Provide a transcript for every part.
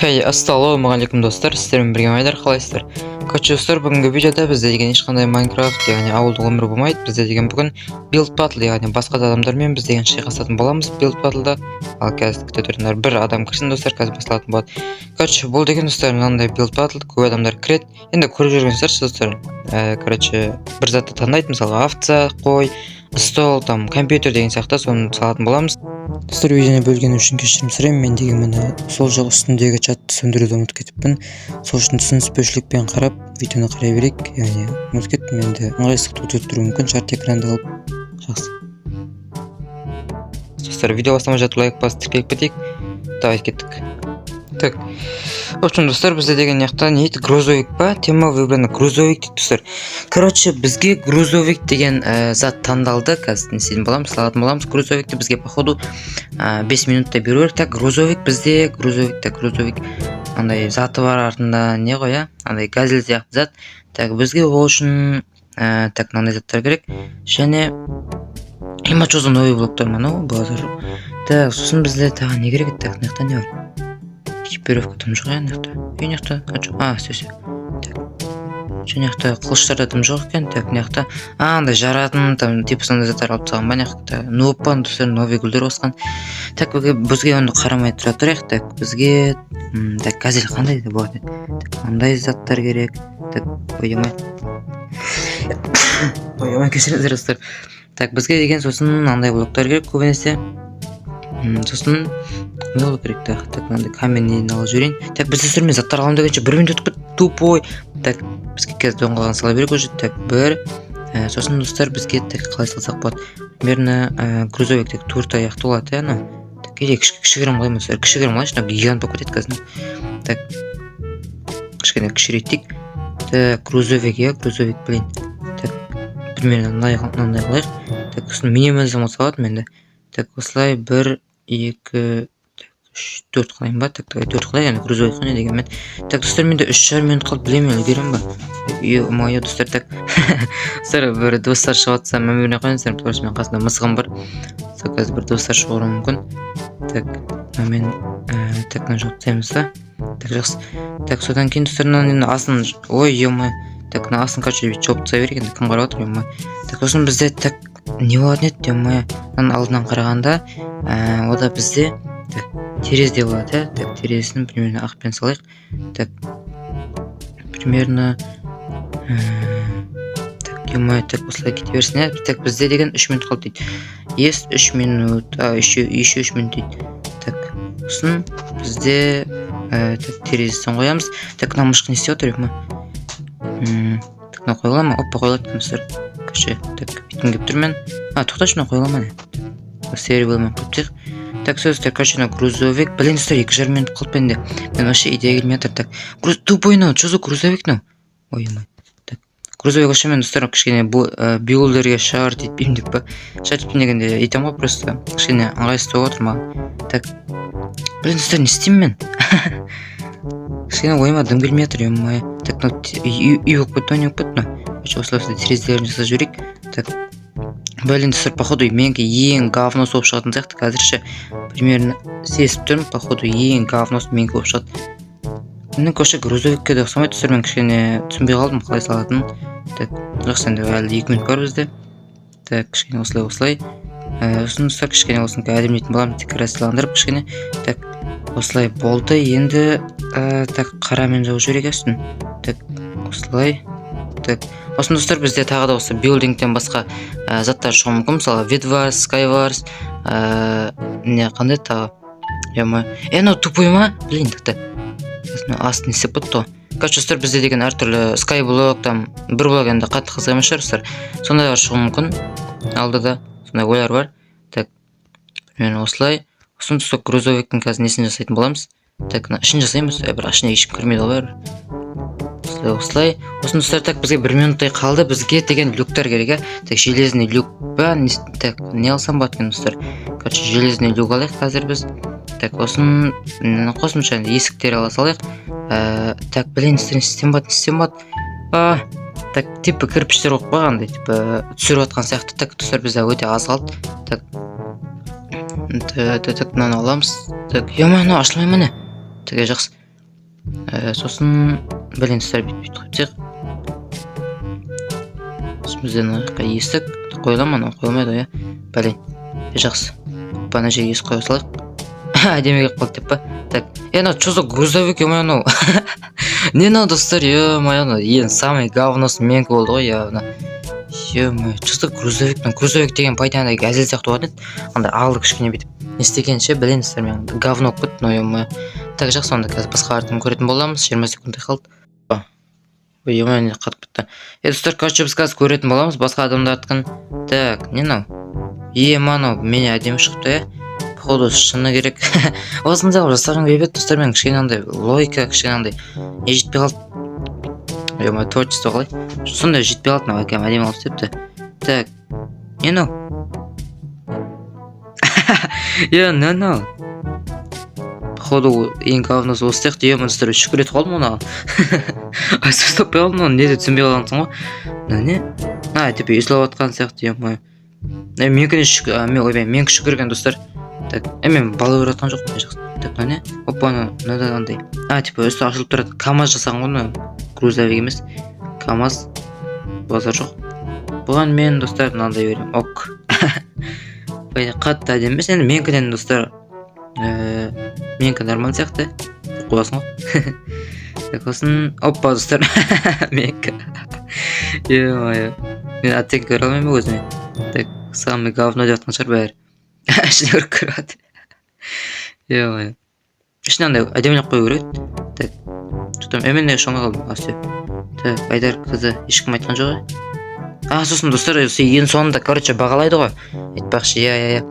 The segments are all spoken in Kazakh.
Хей, ассалаумағалейкум достар, сіздермен бірге майдар, қалайсыздар? Короче, достар, бүгінгі видеода бізде деген ешқандай Майнкрафт, яғни ауылдық өмір болмайды. Бізде деген бүгін билд батл, яғни басқа да адамдармен біз деген шайқасатын боламыз билд батлда. Ал қазір күте тұрыңдар, бір адам кірсін достар, қазір басталатын болады. Короче, бұл деген достар мынандай билд батл, көп адамдар кіреді. Енді көріп жүргенсіздер достар. Короче, бір затты таңдайды, мысалы овца, қой, стол, там компьютер деген сияқты соны салатын боламыз. Достар, видеоны бөлгені үшін кешірім сұраймын. Мен деген міне сол жақ үстіндегі чатты сөндіруді ұмытып кетіппін. Сол үшін түсініспеушілікпен қарап видеоны қарай берейік. Яғни ұмытып кеттім, енді ыңғайсыздық тудыруы мүмкін. Шарт экранды алып жақсы. Достар, видео бастамай жатып лайк басып тіркеліп кетейік. Давай кеттік. Так, в общем, достар, бізде деген яқта не дейді, грузовик па? Тема выбрана грузовик дейді достар. Короче, бізге грузовик деген зат таңдалды. Қазір не істейтін боламыз, салатын боламыз. Грузовикті бізге походу 5 минутта беру керек. Так, грузовик бізде, грузовик андай заты бар артында, не ғой, а? Андай газель сияқты зат. Так, бізге ол үшін так, мынандай заттар керек. Және имачозу новый блоктар мынау базар. Так, сосын бізде тағы не керек? Так, мынаяқта не бар? Экипировка тым жоқ ең жақта. Все. Так. Және жақта қылыштарда тым жоқ екен. Так, мынаяқта андай жаратын, там типа сондай заттар алып тастаған. Мынаяқта нуаппан достар, новый гүлдер қосқан. Так, бізге оны қарамай тұра тұрайық. Так, бізге так, газель қандай да болады. Так, мындай заттар керек. Так, ойымай кешіріңіздер достар. Так, бізге деген сосын мынандай блоктар керек көбінесе. Сосын не болу керек? Так, мынандай каменный алып жіберейін. Так, біз өсірмен заттар аламын дегенше 1 минут өтіп тупой. Так, бізге қазір доңғалған сала берек уже. Так, сосын достар бізге так қалай салсақ болады? Примерно грузовик так 4 аяқты болады, ана. Так, или кішігірім қоймыз. Кішігірім қойшы, гигант болып кетеді қазір. Так, кішкене кішірейтейік. Так, грузовик, блин. Так, примерно мынандай қылайық. Так, сосын минимализм салады менде. Так, осылай 1, 2, 3, 4 қылайын ба? Так, 4 қылайын, яғни грузовик қойны дегенмен. Так, достар, менде 3,5 минут қалып білемін, үлгерем ба? Ё-моё, достар, так. Достар, бір достар шығатса, мен біріне қойыңыздар, потому мен қасында мысығым бар. Так, қазір бір достар шығуы мүмкін. Так, мен так, жоқтаймыз да. Так, жақсы. Так, содан кейін достар, асын, ой, ё-моё. Так, асын короче жауып тастай берген, кім қарап отыр, ё-моё. Так, сосын бізде так не болады нет, ё-моё. Алдынан қарағанда, ода бізде терезе болады, так, терезесін примерно ақпен салайық. Так, примерно так, ё-моё, так, осылай кете берсін. Так, бізде деген 3 минут қалды дейді. Есть 3 минут, еще 3 минут дейді. Так, сосын бізде так, терезесін қоямыз. Так, мына мышқа не істеп отыр, ё-моё. Так, мына қойыла ма? Оппа, қойылады мысыр. Короче, так, битім кеп тұрмен. Тоқташы, мына қойыла ма? Сері болмай қойыптық. Так, сөздер, короче, грузовик. Блин, достар, 2,5 минут қалып бенде. Мен вообще идея келмей жатыр. Так, тупой нау, что за грузовик нау? Ой, май. Так, грузовик вообще мен достар, кішкене билдерге шарт етпеймін деп па. Шарт етпеймін дегенде етем ғой, просто кішкене ыңғайсыз болып отыр маған. Так, блин, достар, не істеймін мен? Кішкене ойыма дым келмей жатыр, ой-май. Так, үй болып кетті, не болып кетті. Осылай терезелерін жасап жіберейік. Так, блин, достар, походу менікі ең говно соғып шығатын сияқты қазірше. Примерно сезіп тұрмын, походу ең говносы менікі болып шығады. Менің көше грузовикке де ұқсамайды, достар, мен кішкене түсінбей қалдым қалай салатынын. Так, жақсы, енді әлі 2 минут бар бізде. Так, кішкене осылай. Сосын достар, кішкене осыны әдемілейтін боламын, декорацияландырып кішкене. Так, осылай болды. Енді так, қарамен жауып жіберейік үстін. Так, осылай. Так, осын достар, бізде тағы да осы билдингтен басқа заттар шығуы мүмкін. Мысалы, Vidwars, Skywars, не қандай тағы? Мынау тупой ма? Блин, так-та. Астын есеп бұтты. Короче, достар, бізде деген әртүрлі Skyblock, там, бір блок енді қатты қызық емес шығар, достар. Сондайлар шығуы мүмкін. Алдыда сондай ойлар бар. Так, примерно осылай. Осын достар, грузовиктің қазір несін жасайтын боламыз. Так, ішін жасаймыз, бір ашына ешкім кірмейді ол бәрі. Осылай. Осын достар, так, бізге 1 минуттай қалды. Бізге деген люктар керек, так, железный люк ба, так, не алсам болады екен достар. Короче, железный люк алайық қазір біз. Так, осын қосымша есіктер ала салайық. Так, блин, систем бат. Так, типа кірпіштер оқып қойғандай, типа түсіріп атқан сияқты. Так, достар, бізде өте аз қалды. Так, мынаны аламыз. Так, ё-моё, ашылмай міне. Так, жақсы. Сосын блин достар бүйтіп қойсақ. Бізде мына жаққа есік қойыла ма, анау қойылмайды ғой, блин. Жақсы. Ана жерге есік қоя салайық. Әдемі келіп қалды деп па. Так, ну что за грузовик, ё-моё, ну. Не надо, достар, ё-моё, ну, самый говносы менікі болды ғой, ё-моё, что за грузовик, грузовик деген пайданы әзіл сияқты болатын еді. Андай алды кішкене бүйтіп. Не істегенше, блин, достар, мен говно болып кетті, ё-моё. Так, жақсы, онда қазір басқа артын көретін боламыз. 20 секундтай қалды. Ой, ё-моё, не қатып кетті. Достар, короче, біз қазір көретін боламыз басқа адамдардікін. Так, не мынау? Мынау менен әдемі шықты, походу шыны керек. Осындай қылып жасаған бейбет достар, мен кішкене андай логика, кішкене андай не жетпей қалды. Ё-моё, творчество қалай? Сондай жетпей қалды, мынау әкем әдемі қылып істепті. Так, не мынау? Мынау? Походу ең говносы осы сияқты, ё-моё, достар, шүкір етіп қалдым оны. Айсыз таппай қалдым оны, неде түсінбей қалғансың ғой? Не? Типа есіліп атқан сияқты, ё-моё. Менікіне шүкірген достар. Так, мен бала өратқан жоқпын, жақсы. Так, не? Опа, мынада андай. Типа үсті ашылып тұрады. КамАЗ жасаған ғой, грузовик емес. КамАЗ базар жоқ. Бұған мен достар мынандай берем. Ок. Қатты әдемі емес. Енді менікінен достар, менікі нормал сияқты. Қойасың ғой. Так, осын, опа достар. Менікі. Ё-моё. Мен аттен көре алмаймын өзіме. Так, самый говно деп атқан шығар бәрі. Ішіне көріп көріп. Ё-моё. Ішіне андай әдемілеп қою керек. Так, тұтам, мен не шоңа қалдым. Все. Так, Айдар қызы ешкім айтқан жоқ. Сосын достар, ең соңында, короче, бағалайды ғой. Айтпақшы,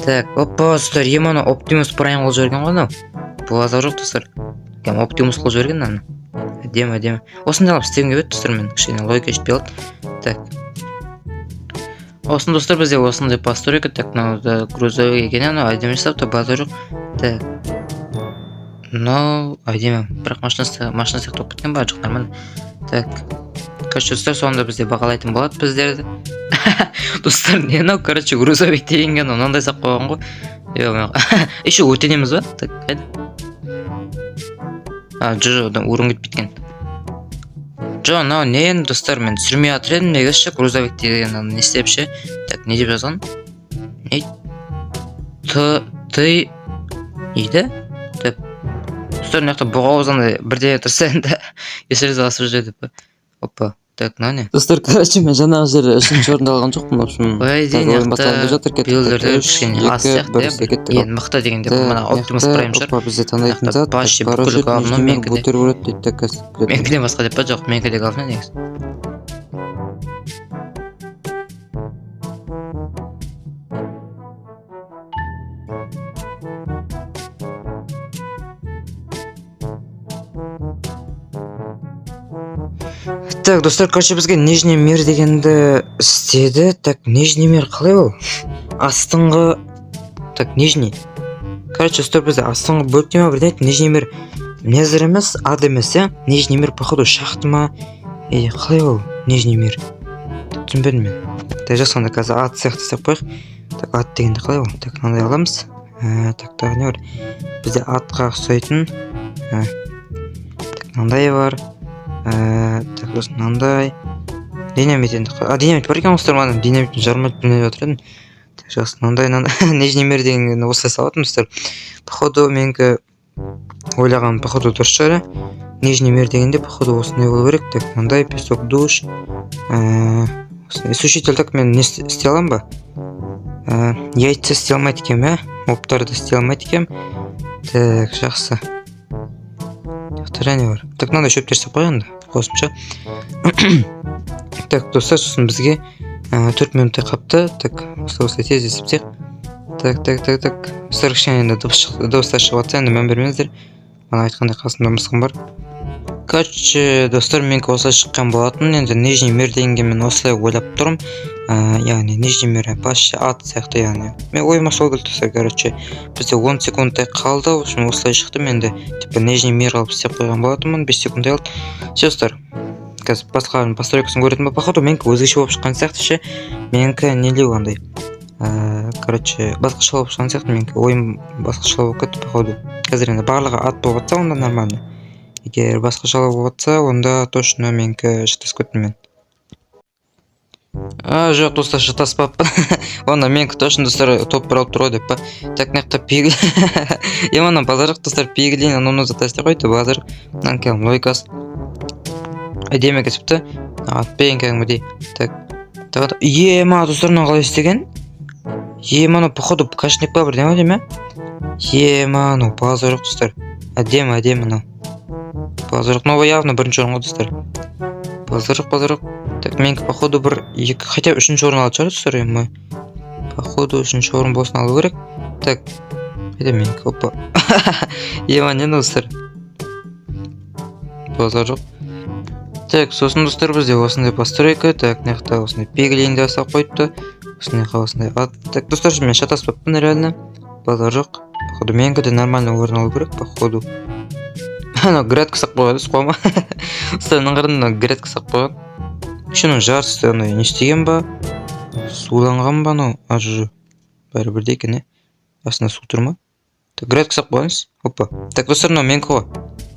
Так, опа, достар, ана Optimus Prime қылып жіберген ғой, анау. Базар жоқ, достар. Кәм Optimus қылып жіберген ана. Әдемі. Осындай алып істеген кебет, достар, мен кішкене логика жетпей қалды. Так. Осын достар, бізде осындай постройка. Так, мынау грузовик екен, анау әдемі жасапты, базар жоқ. Так. Мынау әдемі. Бірақ машина сияқты болып кеткен ба, жоқ, нормально. Так. Короче, достар, соңында бізде бағалайтын болады біздерді. Достар, не мынау, короче, грузовик дегенге мынандай сап қойған ғой. Еще өтенеміз ба? Так, қайда? Жоқ, урын кетпейткен. Жоқ, мынау не енді достар, мен түсірмей жатыр едім, негізші грузовик деген не істепші. Так, не деп жазған? Не? Ты еді? Так. Достар, мына жақта бұға ауызандай бірде тұрса енді есіріз асып жүреді. Опа. Так, не? Достар, короче, мен жаңағы жер үшінші орында алған жоқпын, в общем. Ой, дейін яқта билдерді кішкене аз сияқты, ең мықты дегенде мына Optimus Prime шығар. Опа, бізде таңдайтын зат. Баши бүкіл говно менікі де. Менікі Менікі басқа деп па, жоқ, менікі де говно негіз. Так, достар, короче, бізге нижний мир дегенді істеді. Так, нижний мир қалай ол? Астыңғы... Так, нижний. Короче, достар, бізде астыңғы бөліктеме бірден айтты. Нижний мир незір емес, ад емес, Нижний мир, походу, шахты ма? Қалай ол? Нижний мир. Түсінбедім мен. Так, жасқанда қазір ад сияқты істеп қойық. Так, ад дегенді қалай ол? Так, мынандай аламыз. Так, тағы не бар? Бізде адқа ұқсайтын. Так, мынандай бар. Так, сосын мынандай. Динамит енді. Динамит бар екен достар, маған динамиттің жармайды білмей отыр едім. Так, жақсы, мынандай. Нижний мир дегенді осылай салатын достар. Походу, менікі ойлаған походу дұрыс шығар. Нижний мир дегенде походу осындай болу керек. Так, мынандай песок душ. Сушитель, так мен не істей алам ба? Яйца істей алмайды екем, Оптарды істей алмайды екем. Так, жақсы. Және бар. Так, мынандай шөптер істеп қойғанда қосымша. Так, достар, сосын бізге 4 минуттай қапты. Так, осылай тез есептейік. Так. Достар, кішкене енді дыбыстар шығып жатса, енді мән бермеңіздер. Мана айтқандай қасымда мысқым бар. Короче, достар, менікі осылай шыққан болатын. Енді нижний мир дегенге мен осылай ойлап тұрмын. Яғни нижний мир басшы ат сияқты, яғни. Мен ойыма сол келді достар, короче. Бізде 10 секундтай қалды, в общем, осылай шықты. Мен де типа нижний мир алып істеп қойған болатынмын. 5 секундтай алды. Все, достар. Қазір басқаның постройкасын көретін ба? Походу, менікі өзгеше болып шыққан сияқты ше. Менікі нелеу андай. Короче, басқаша болып шыққан сияқты. Менікі ойым басқаша болып кетті, походу. Қазір енді барлығы ат болып жатса, онда нормально. Егер басқашалау болып жатса, онда точно менікі шатасып кеттім мен. Жоқ, достар, шатаспаппын. Онда менікі точно, достар, топ бір алып тұр ғой деп па. Так, мына жақта пигл. Мына базар жоқ, достар, пиглин, ананы затастай қойды, базар. Мынаны келім лойкас. Әдемі кетіпті. Атпен кәдімгідей. Так. Мына достар, мына қалай істеген? Мына походу кашник па бірден ғой деме? Мына базар жоқ, достар. Әдемі мынау. Базар жоқ, мынау явно бірінші орын ғой, достар. Базар жоқ. Так, менікі походу бір хотя үшінші орын алады шығар, достар. Походу үшінші орын болсын алу керек. Так, қайда менікі? Опа. Не достар? Базар жоқ. Так, сосын достар, бізде осындай постройка. Так, мына осындай пиглинді жасап қойыпты. Осындай ат. Так, достар, мен шатаспаппын реально. Базар жоқ. Походу менікі де нормально орын алу керек, походу. Градка сақ қойған, қома. Достар, мына градка сақ қойған. Шының жарысы не істеген ба? Суланған ба, бәрі бірдей екен, астында су тұр ма? Так, градка сақ қойыңыз. Опа. Так, достар, менікі ғой.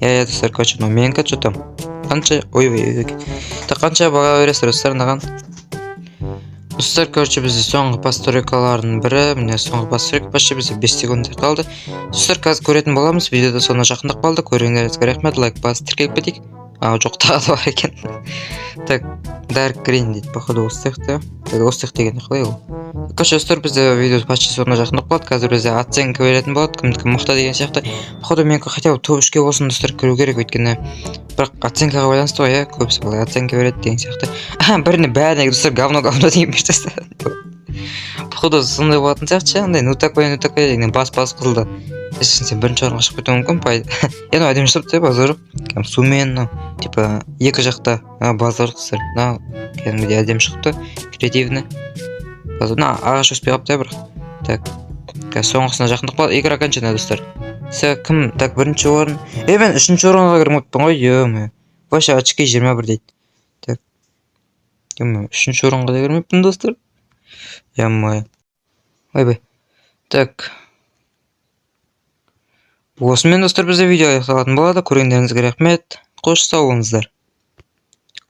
Достар, короче, менікі, что там? Қанша? Ой. Так, қанша баға бересіздер, достар, наған? Достар, короче, бізде соңғы постройкалардың бірі. Міне соңғы постройка почти бізде 5 секунд қалды. Достар, қазір көретін боламыз. Видеода соны жақындап қалды. Көргендеріңізге рахмет, лайк басып тіркеліп кетейік. Жоқ, тағы да бар екен. Так, Dark Green дейді, походу осы сияқты. Осы сияқты деген қалай ол? Короче, достар, бізде видео почти соңына жақындап қалды. Қазір бізде оценка беретін болады, кімдікі мықты деген сияқты. Походу менікі хотя бы топ 3-ке болсын, достар, кіру керек, өйткені бірақ оценкаға байланысты ғой, көбісі былай оценка береді деген сияқты. Бәріне достар говно деген берсесі. Походу сондай болатын сияқты, андай ну такой деген бас қызылды. Сен бірінші орынға шығып кетуі мүмкін, пайда. Әдемі шығыпты, базар жоқ. Сумен, типа, екі жақта базар жоқ, достар. Кәдімгідей әдемі шығыпты, креативні. Ағаш өспей қалыпты, бірақ. Так, соңғысына жақындық қалды. Игра окончена, достар. Кім? Так, бірінші орын. Мен үшінші орынға кірмеппін ғой, вообще очки 21 дейді. Так, үшінші орынға да кірмеппін, достар. Ойбай. Так. Осымен, достар, бізде видео аяқталатын болады. Көргендеріңізге рахмет. Қош сау болыңыздар.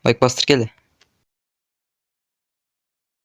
Лайк бастыр келді.